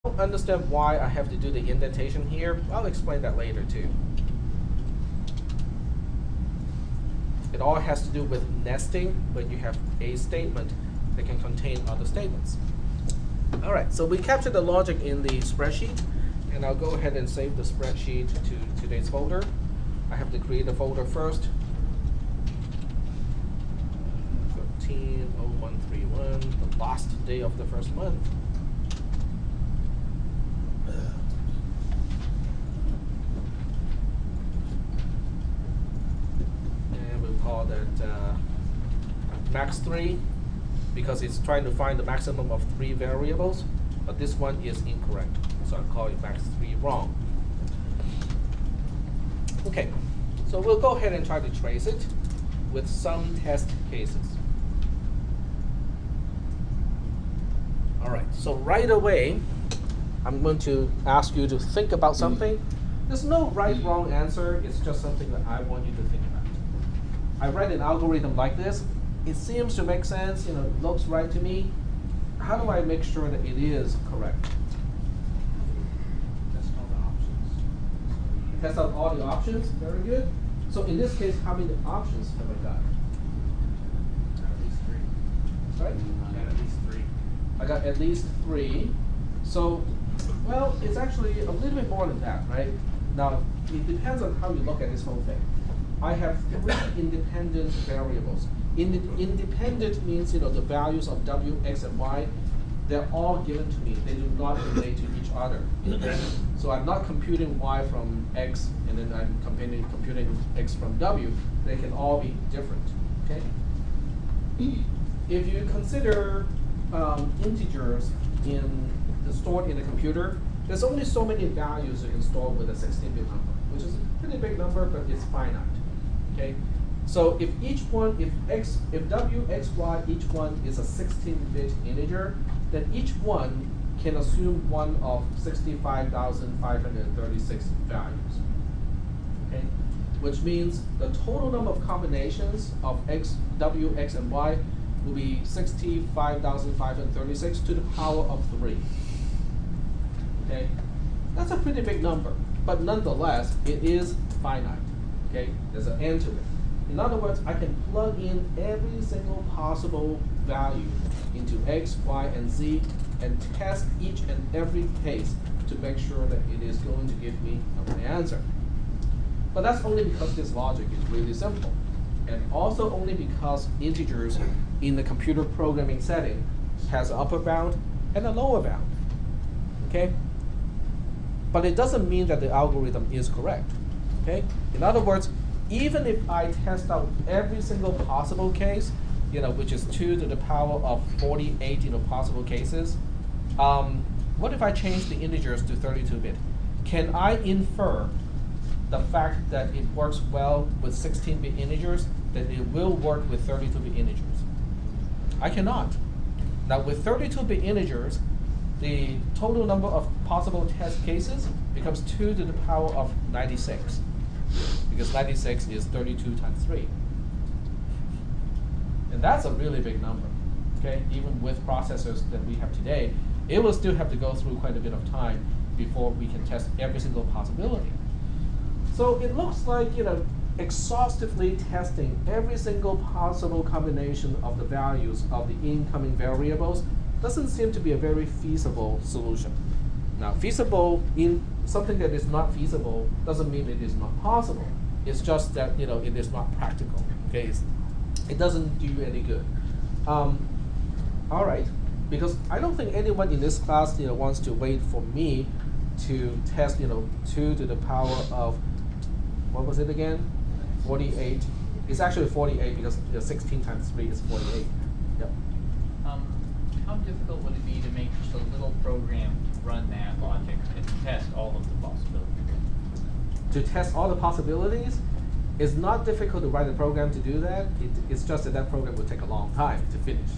don't understand why I have to do the indentation here, I'll explain that later too. It all has to do with nesting when you have a statement that can contain other statements. All right, so we captured the logic in the spreadsheet, and I'll go ahead and save the spreadsheet to today's folder. I have to create a folder first. 13/01/31, the last day of the first month. And we'll call that max3 because it's trying to find the maximum of 3 variables, but this one is incorrect, so I'll call it max3 wrong. Okay, so we'll go ahead and try to trace it with some test cases. All right, so right away, I'm going to ask you to think about something. There's no right, wrong answer. It's just something that I want you to think about. I read an algorithm like this. It seems to make sense, it looks right to me. How do I make sure that it is correct? Test all the options. Test out all the options, very good. So in this case, how many options have I got? At least 3. Sorry? Yeah, at least 3. I got at least 3. So, well, it's actually a little bit more than that, right? Now, it depends on how you look at this whole thing. I have 3 independent variables. Independent means, the values of w, x, and y, they're all given to me. They do not relate to each other. So I'm not computing y from x, and then I'm computing x from w. They can all be different, okay? If you consider integers stored in a computer, there's only so many values you can store with a 16-bit number, which is a pretty big number, but it's finite. Okay, so if w, x, y, each one is a 16-bit integer, then each one can assume one of 65,536 values. Okay, which means the total number of combinations of w, x, and y will be 65,536 to the power of 3. Okay, that's a pretty big number, but nonetheless, it is finite. Okay, there's an end to it. In other words, I can plug in every single possible value into x, y, and z and test each and every case to make sure that it is going to give me my answer. But that's only because this logic is really simple, and also only because integers in the computer programming setting has an upper bound and a lower bound. Okay? But it doesn't mean that the algorithm is correct. Okay? In other words, even if I test out every single possible case, which is 2 to the power of 48, possible cases, what if I change the integers to 32-bit? Can I infer the fact that it works well with 16-bit integers, that it will work with 32-bit integers? I cannot. Now with 32-bit integers, the total number of possible test cases becomes 2 to the power of 96, because 96 is 32 times 3. And that's a really big number. Okay, even with processors that we have today, it will still have to go through quite a bit of time before we can test every single possibility. So it looks like, exhaustively testing every single possible combination of the values of the incoming variables doesn't seem to be a very feasible solution. Now, feasible in something that is not feasible doesn't mean it is not possible. It's just that, it is not practical. Okay, it doesn't do you any good. All right, because I don't think anyone in this class, wants to wait for me to test, 2 to the power of, what was it again? 48. It's actually 48 because 16 times 3 is 48. Yep. How difficult would it be to make just a little program to run that logic and test all of the possibilities? To test all the possibilities, it's not difficult to write a program to do that. It's just that program will take a long time to finish.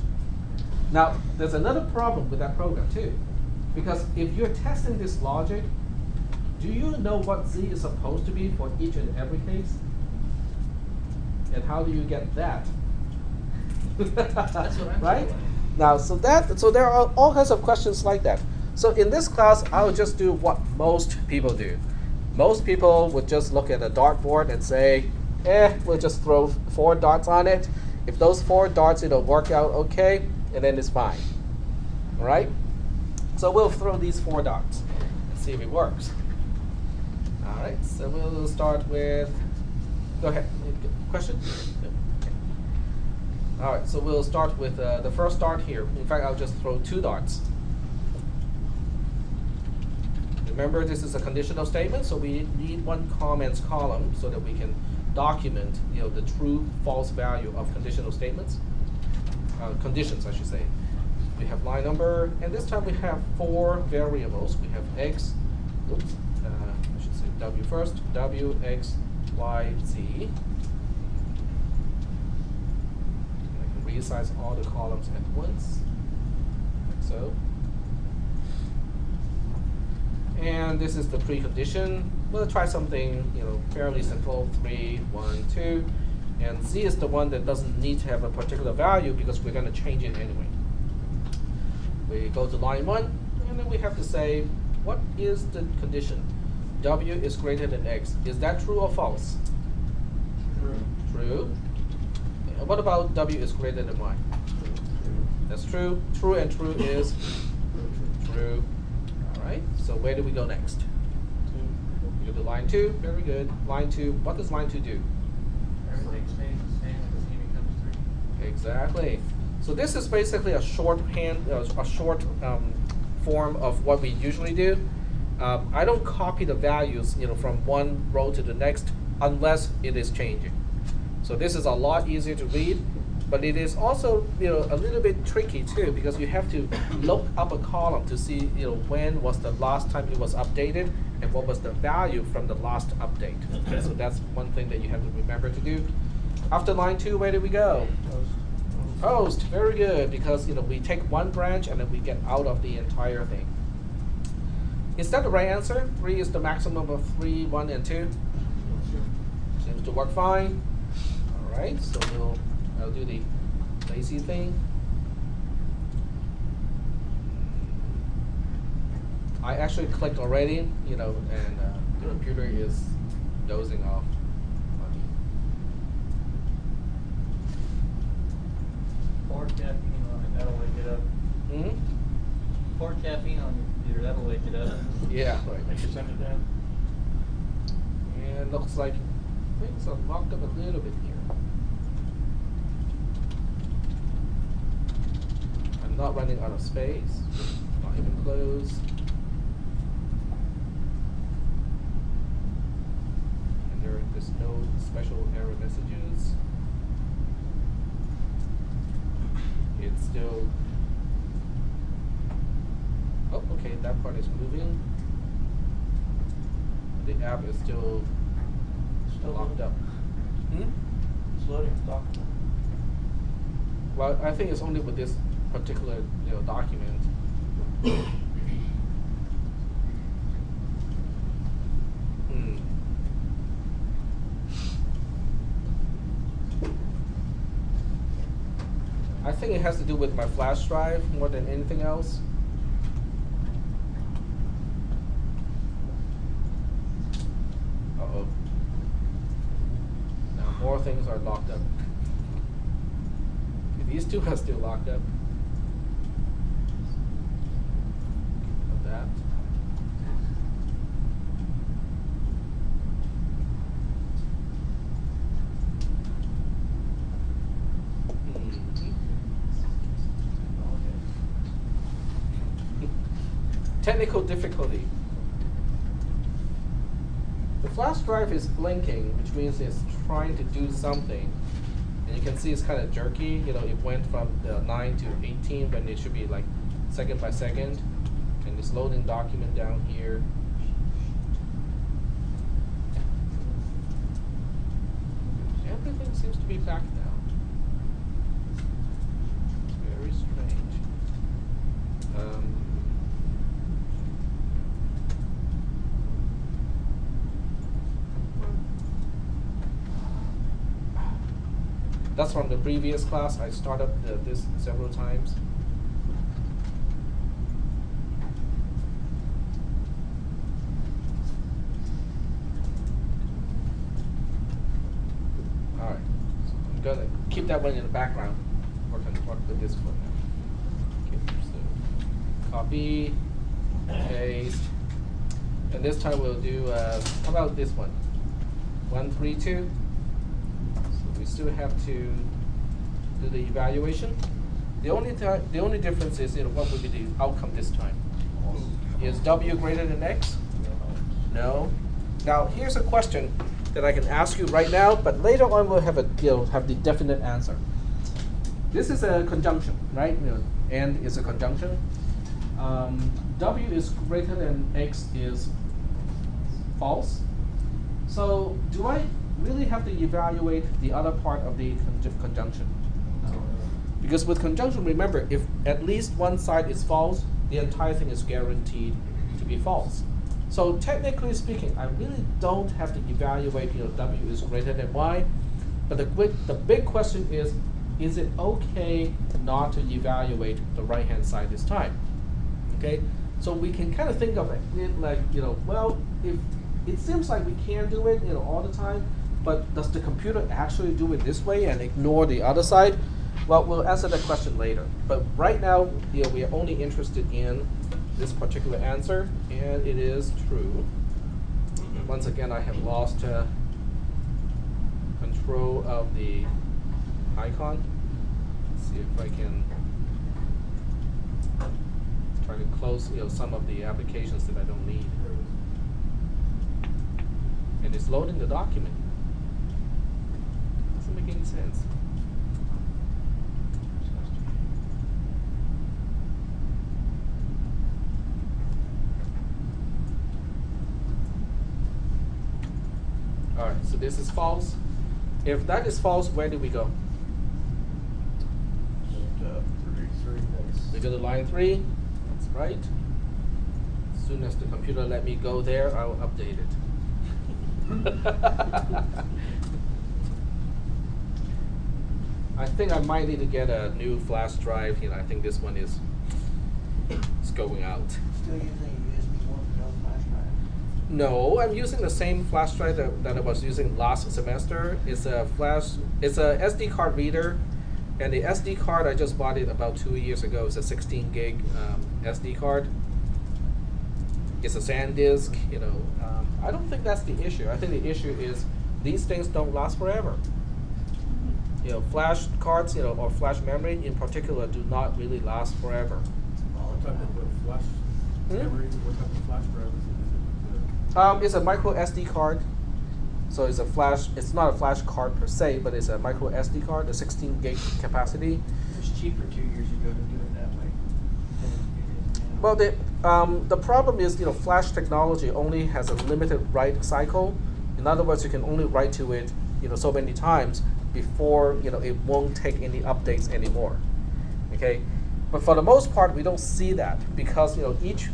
Now, there's another problem with that program too, because if you're testing this logic, do you know what z is supposed to be for each and every case? And how do you get that? That's what I'm right? saying. Now, so there are all kinds of questions like that. So in this class, I'll just do what most people do. Most people would just look at a dartboard and say, we'll just throw 4 darts on it. If those 4 darts, it'll work out okay, and then it's fine. All right? So we'll throw these 4 darts and see if it works. All right, so we'll start with, go ahead, question? Okay. All right, so we'll start with the first dart here. In fact, I'll just throw 2 darts. Remember, this is a conditional statement, so we need one comments column so that we can document, the true, false value of conditional statements, conditions, I should say. We have line number, and this time we have 4 variables. We have x, I should say w first, w, x, y, z. And I can resize all the columns at once, like so. And this is the precondition. We'll try something, fairly simple, 3, 1, 2. And z is the one that doesn't need to have a particular value because we're going to change it anyway. We go to line 1, and then we have to say, what is the condition? W is greater than x. Is that true or false? True. True. And what about w is greater than y? That's true. True and true is true. All right, so where do we go next? We go to line 2. Very good. Line 2. What does line 2 do? Everything stays the same when z becomes 3. Exactly. So this is basically a shorthand, a short form of what we usually do. I don't copy the values, from one row to the next unless it is changing. So this is a lot easier to read, but it is also, a little bit tricky too because you have to look up a column to see, when was the last time it was updated and what was the value from the last update. Okay, so that's one thing that you have to remember to do. After line 2, where do we go? Post. Very good, because we take one branch and then we get out of the entire thing. Is that the right answer? 3 is the maximum of 3, 1, and 2. Seems to work fine. All right, so I'll do the lazy thing. I actually clicked already, and the computer is dozing off. Pour caffeine on it, that'll wake it up. Pour caffeine on your computer, that'll wake it up. Yeah, right. I should send it down. And looks like things are locked up a little bit here. I'm not running out of space. Not even close. And there's no special error messages. It's still, oh, okay, that part is moving. The app is still locked up. It's loading the document. Well, I think it's only with this particular document. I think it has to do with my flash drive more than anything else. Uh-oh. Now more things are locked up. These 2 are still locked up. Of that. Technical difficulty. The flash drive is blinking, which means it's trying to do something. And you can see it's kind of jerky. It went from the 9 to 18 when it should be like second by second. And it's loading document down here. Everything seems to be back now. It's very strange. That's from the previous class. I started this several times. keep that one in the background. Work with this one now. Okay, so copy, paste, and this time we'll do. How about this one? 132. So we still have to do the evaluation. The only difference is, what would be the outcome this time? Is W greater than X? No. Now here's a question that I can ask you right now, but later on we'll have have the definite answer. This is a conjunction, right? And is a conjunction. W is greater than X is false. So do I really have to evaluate the other part of the conjunction? No. Because with conjunction, remember, if at least one side is false, the entire thing is guaranteed to be false. So technically speaking, I really don't have to evaluate, W is greater than Y. But the big question is it okay not to evaluate the right-hand side this time? Okay, so we can kind of think of it like, well, if it seems like we can do it, all the time, but does the computer actually do it this way and ignore the other side? Well, we'll answer that question later. But right now, we are only interested in this particular answer, and it is true. Once again, I have lost control of the icon. Let's see if I can try to close some of the applications that I don't need. And it's loading the document. Doesn't make any sense. All right, so this is false. If that is false, where do we go? We go to line 3. That's right. As soon as the computer let me go there, I'll update it. I think I might need to get a new flash drive. I think this one is going out. Still using USB 1 flash drive? No, I'm using the same flash drive that I was using last semester. It's a SD card reader, and the SD card I just bought it about 2 years ago. It's a 16 gig SD card. It's a SanDisk. I don't think that's the issue. I think the issue is these things don't last forever. Flash cards, or flash memory in particular, do not really last forever. What type of flash memory? What type of flash drive is it? It's a micro SD card. So it's a flash. It's not a flash card per se, but it's a micro SD card, a 16 gig capacity. It was cheaper 2 years ago to do it that way than it is now. Well, the problem is, flash technology only has a limited write cycle. In other words, you can only write to it, so many times before, it won't take any updates anymore. Okay, but for the most part, we don't see that because, each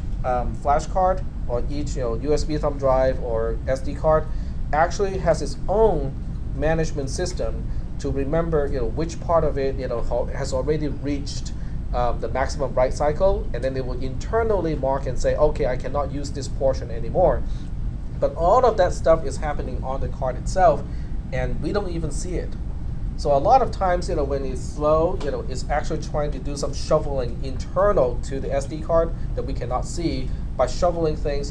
flash card or each, USB thumb drive or SD card actually has its own management system to remember, which part of it, has already reached the maximum write cycle, and then they will internally mark and say, okay, I cannot use this portion anymore. But all of that stuff is happening on the card itself, and we don't even see it. So a lot of times, when it's slow, it's actually trying to do some shuffling internal to the SD card that we cannot see by shoveling things